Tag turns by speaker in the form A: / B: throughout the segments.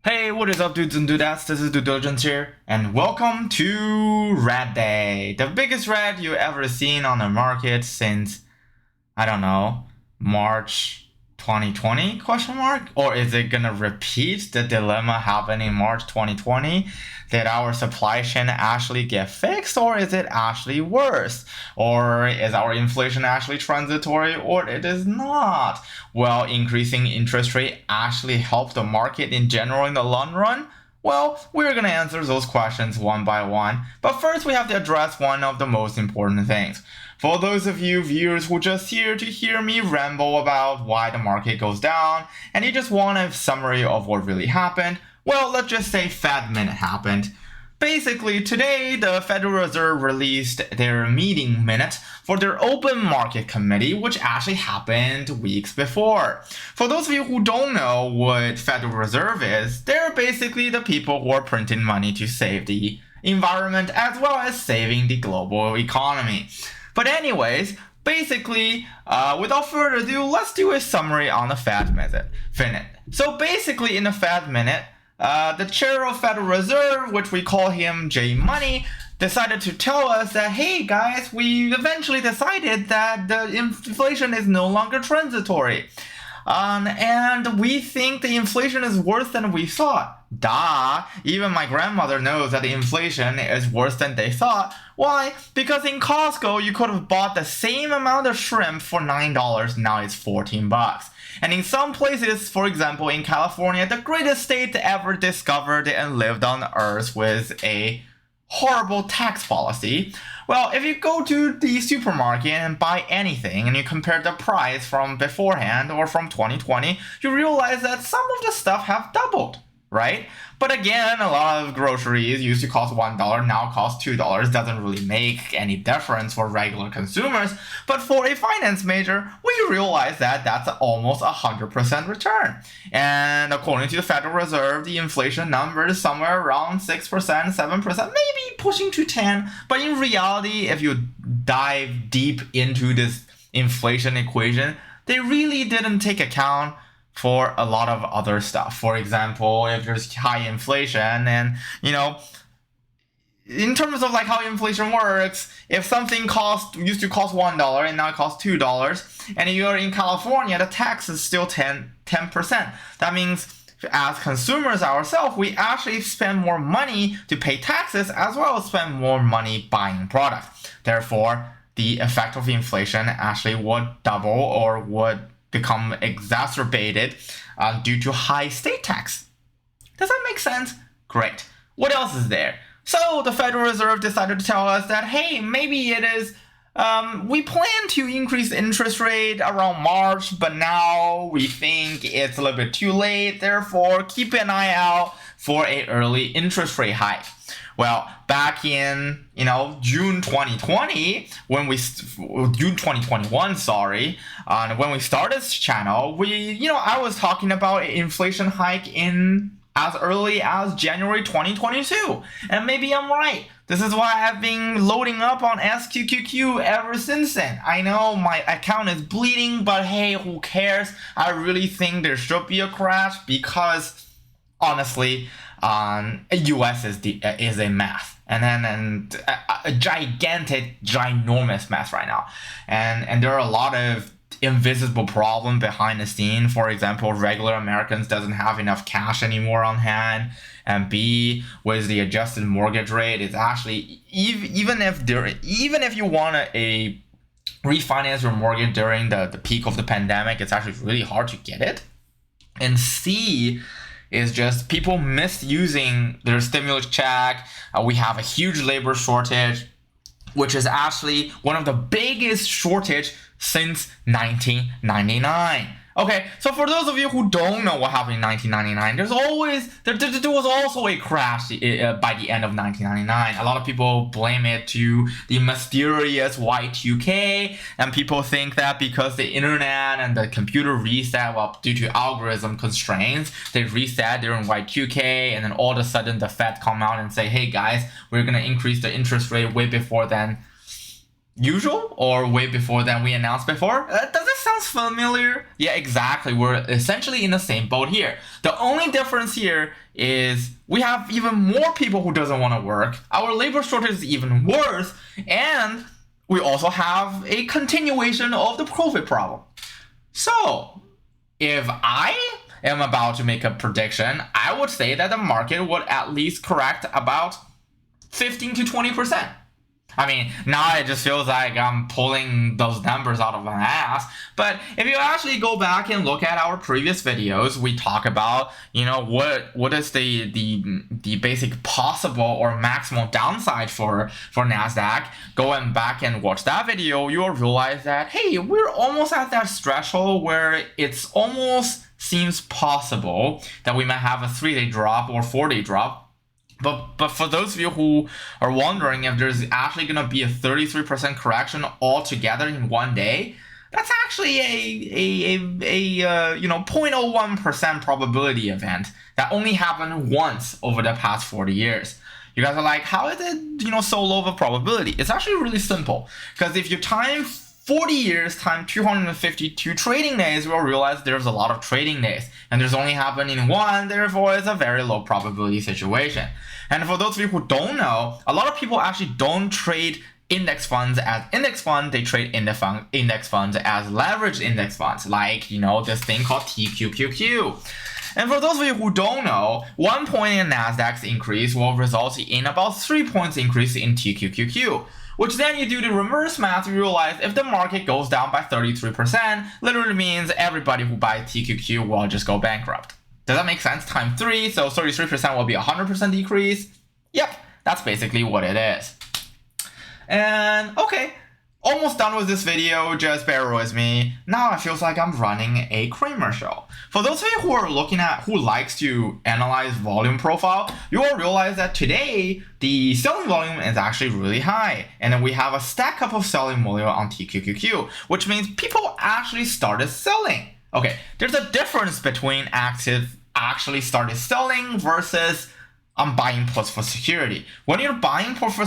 A: Hey, what is up, dudes and dudettes? This is Due-diligence here, and welcome to Red Day, the biggest red you ever seen on the market since, I don't know, March 2020, question mark? Or is it gonna repeat the dilemma happened in March 2020? Did our supply chain actually get fixed, or is it actually worse? Or is our inflation actually transitory, or it is not? Will increasing interest rate actually help the market in general in the long run? Well, we're gonna answer those questions one by one, but first we have to address one of the most important things. For those of you viewers who just here to hear me ramble about why the market goes down, and you just want a summary of what really happened, well, let's just say Fed Minute happened. Basically, today the Federal Reserve released their meeting minutes for their open market committee, which actually happened weeks before. For those of you who don't know what Federal Reserve is, they're basically the people who are printing money to save the environment as well as saving the global economy. But anyways, basically, without further ado, let's do a summary on the Fed Minute. So basically, in the Fed Minute, the chair of Federal Reserve, which we call him J Money, decided to tell us that, hey guys, we eventually decided that the inflation is no longer transitory. And we think the inflation is worse than we thought. Duh! Even my grandmother knows that the inflation is worse than they thought. Why? Because in Costco, you could have bought the same amount of shrimp for $9, now it's 14 bucks. And in some places, for example, in California, the greatest state ever discovered and lived on Earth with a horrible tax policy. Well, if you go to the supermarket and buy anything and you compare the price from beforehand or from 2020, you realize that some of the stuff have doubled, right? But again, a lot of groceries used to cost $1, now cost $2. Doesn't really make any difference for regular consumers. But for a finance major, we realize that that's almost 100% return. And according to the Federal Reserve, the inflation number is somewhere around 6%, 7%, maybe pushing to 10. But in reality, if you dive deep into this inflation equation, they really didn't take account for a lot of other stuff. For example, if there's high inflation and, in terms of like how inflation works, if something used to cost $1 and now it costs $2, and you're in California, the tax is still 10%. That means as consumers ourselves, we actually spend more money to pay taxes as well as spend more money buying products. Therefore, the effect of inflation actually would double or would become exacerbated due to high state tax. Does that make sense? Great. What else is there? So the Federal Reserve decided to tell us that, hey, maybe it is, we plan to increase interest rate around March, but now we think it's a little bit too late. Therefore, keep an eye out for an early interest rate hike. Well, back in, June 2020, June 2021, sorry, when we started this channel, I was talking about an inflation hike in as early as January 2022. And maybe I'm right. This is why I've been loading up on SQQQ ever since then. I know my account is bleeding, but hey, who cares? I really think there should be a crash because, honestly, US is a mess, and a gigantic, ginormous mess right now, and there are a lot of invisible problem behind the scene. For example, regular Americans doesn't have enough cash anymore on hand, and B, with the adjusted mortgage rate, it's actually even if you want a refinance your mortgage during the peak of the pandemic, it's actually really hard to get it. And C is just people misusing their stimulus check. We have a huge labor shortage, which is actually one of the biggest shortage since 1999. Okay, so for those of you who don't know what happened in 1999, there was also a crash by the end of 1999. A lot of people blame it to the mysterious Y2K, and people think that because the internet and the computer reset, well, due to algorithm constraints, they reset during Y2K, and then all of a sudden the Fed come out and say, hey guys, we're gonna increase the interest rate way before then. usual or way before than we announced before? Does it sound familiar? Yeah, exactly. We're essentially in the same boat here. The only difference here is we have even more people who doesn't want to work. Our labor shortage is even worse, and we also have a continuation of the COVID problem. So, if I am about to make a prediction, I would say that the market would at least correct about 15 to 20%. I mean, now it just feels like I'm pulling those numbers out of my ass. But if you actually go back and look at our previous videos, we talk about, what is the basic possible or maximal downside for NASDAQ. Going back and watch that video, you'll realize that, hey, we're almost at that threshold where it's almost seems possible that we might have a 3-day drop or 4-day drop. But for those of you who are wondering if there's actually going to be a 33% correction altogether in one day, that's actually a 0.01% probability event that only happened once over the past 40 years. You guys are like, how is it, so low of a probability? It's actually really simple. Because if you time 40 years times 252 trading days, we'll realize there's a lot of trading days. And there's only happening one, therefore it's a very low probability situation. And for those of you who don't know, a lot of people actually don't trade index funds as index funds, they trade index funds as leveraged index funds, like, this thing called TQQQ. And for those of you who don't know, 1 point in NASDAQ's increase will result in about 3 points increase in TQQQ. Which then you do the reverse math, you realize if the market goes down by 33%, literally means everybody who buys TQQ will just go bankrupt. Does that make sense? Times 3, so 33% will be 100% decrease. Yep, that's basically what it is. And okay, almost done with this video, just bear with me. Now it feels like I'm running a Kramer show. For those of you who are who likes to analyze volume profile, you will realize that today, the selling volume is actually really high. And then we have a stack up of selling volume on TQQQ, which means people actually started selling. Okay, there's a difference between actually started selling versus I'm buying puts for security. When you're buying puts for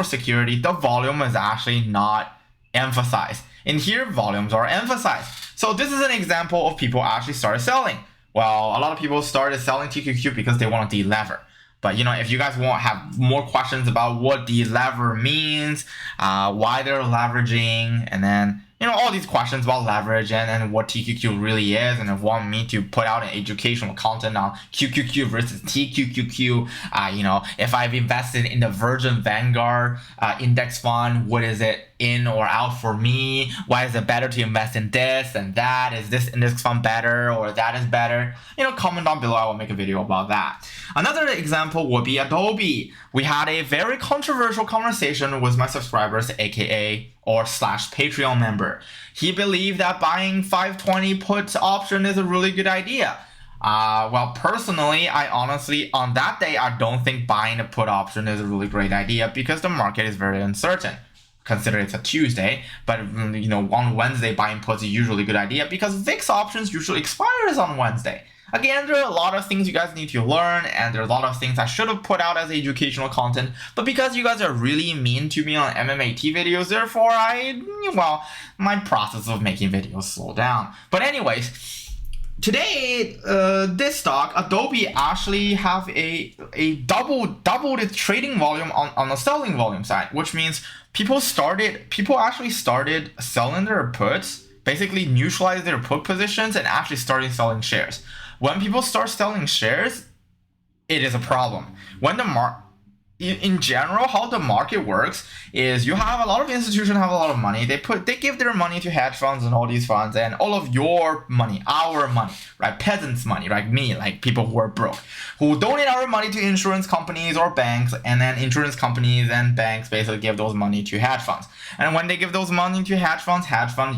A: security, the volume is actually not emphasized. In here, volumes are emphasized. So this is an example of people actually started selling. Well, a lot of people started selling TQQ because they want to delever. But if you guys want have more questions about what delever means, why they're leveraging, and then all these questions about leverage and what TQQ really is, and if you want me to put out an educational content on QQQ versus TQQQ, if I've invested in the Virgin Vanguard index fund, what is it in or out for me? Why is it better to invest in this and that? Is this index fund better or that is better? Comment down below. I will make a video about that. Another example would be Adobe. We had a very controversial conversation with my subscribers, aka or / Patreon member. He believed that buying 520 put option is a really good idea. Well, personally, I honestly, on that day, I don't think buying a put option is a really great idea because the market is very uncertain. Consider it's a Tuesday, but on Wednesday, buying puts is usually a good idea because VIX options usually expires on Wednesday. Again, there are a lot of things you guys need to learn, and there are a lot of things I should have put out as educational content, but because you guys are really mean to me on MMAT videos, therefore my process of making videos slowed down. But anyways, today, this stock, Adobe, actually have a doubled its trading volume on the selling volume side, which means people actually started selling their puts, basically neutralize their put positions, and actually started selling shares. When people start selling shares, it is a problem. When in general, how the market works is you have a lot of institutions have a lot of money. They give their money to hedge funds and all these funds, and all of your money, our money, right? Peasants' money, right? Me, like people who are broke, who donate our money to insurance companies or banks, and then insurance companies and banks basically give those money to hedge funds. And when they give those money to hedge funds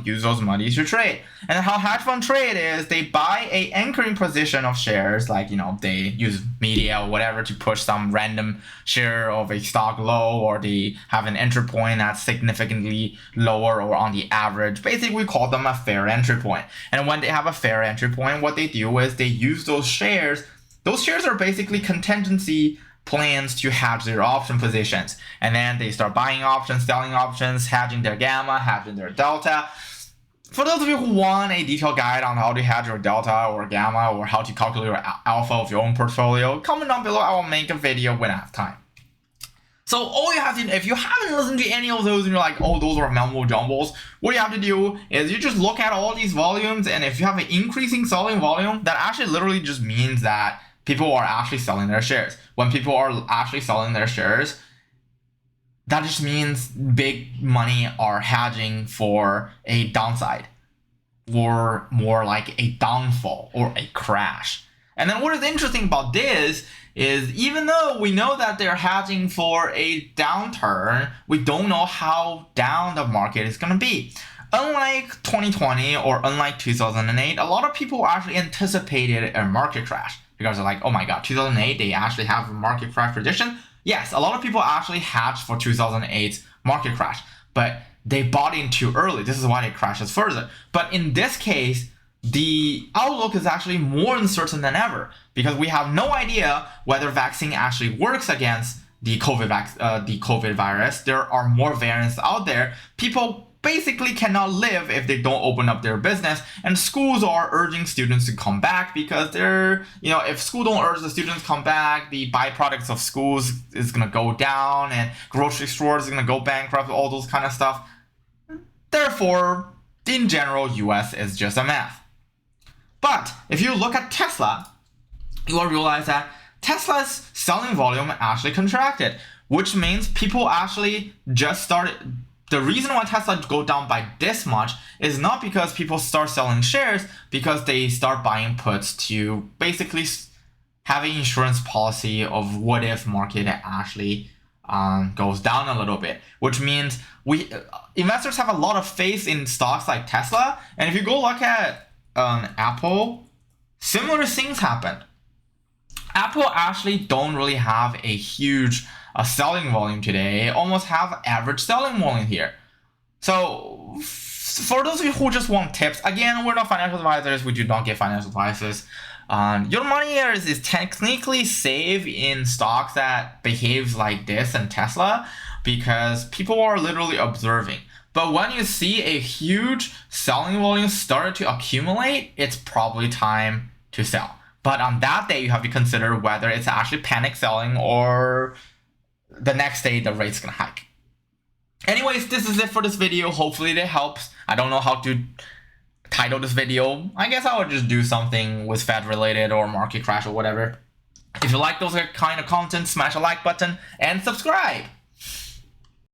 A: use those money to trade. And how hedge fund trade is they buy a anchoring position of shares, like they use media or whatever to push some random share of a stock low, or they have an entry point that's significantly lower or on the average. Basically, we call them a fair entry point. And when they have a fair entry point, what they do is they use those shares. Those shares are basically contingency plans to hedge their option positions. And then they start buying options, selling options, hedging their gamma, hedging their delta. For those of you who want a detailed guide on how to hedge your delta or gamma or how to calculate your alpha of your own portfolio, comment down below. I will make a video when I have time. So all you have to do, if you haven't listened to any of those and you're like, oh, those are mumbo jumbles, what you have to do is you just look at all these volumes, and if you have an increasing selling volume, that actually literally just means that people are actually selling their shares. When people are actually selling their shares, that just means big money are hedging for a downside, or more like a downfall or a crash. And then what is interesting about this is, even though we know that they're hedging for a downturn, we don't know how down the market is going to be. Unlike 2020 or unlike 2008, a lot of people actually anticipated a market crash because they're like, oh my god, 2008, they actually have a market crash prediction. Yes, a lot of people actually hedged for 2008's market crash, but they bought in too early. This is why it crashes further. But in this case, the outlook is actually more uncertain than ever because we have no idea whether vaccine actually works against the COVID virus. There are more variants out there. People basically cannot live if they don't open up their business, and schools are urging students to come back because they're, if school don't urge the students to come back, the byproducts of schools is gonna go down, and grocery stores is gonna go bankrupt, all those kind of stuff. Therefore, in general, US is just a mess. But if you look at Tesla, you will realize that Tesla's selling volume actually contracted, which means people actually just started. The reason why Tesla go down by this much is not because people start selling shares, because they start buying puts to basically have an insurance policy of what if market actually goes down a little bit, which means investors have a lot of faith in stocks like Tesla. And if you go look at Apple, similar things happen. Apple actually don't really have a huge selling volume today, almost have average selling volume here. So for those of you who just want tips, again, we're not financial advisors, we do not give financial advices. Your money is technically safe in stocks that behaves like this and Tesla because people are literally observing. But when you see a huge selling volume start to accumulate, it's probably time to sell. But on that day, you have to consider whether it's actually panic selling or the next day the rate's gonna hike. Anyways, this is it for this video. Hopefully it helps. I don't know how to title this video. I guess I would just do something with Fed related or market crash or whatever. If you like those kind of content, smash a like button and subscribe.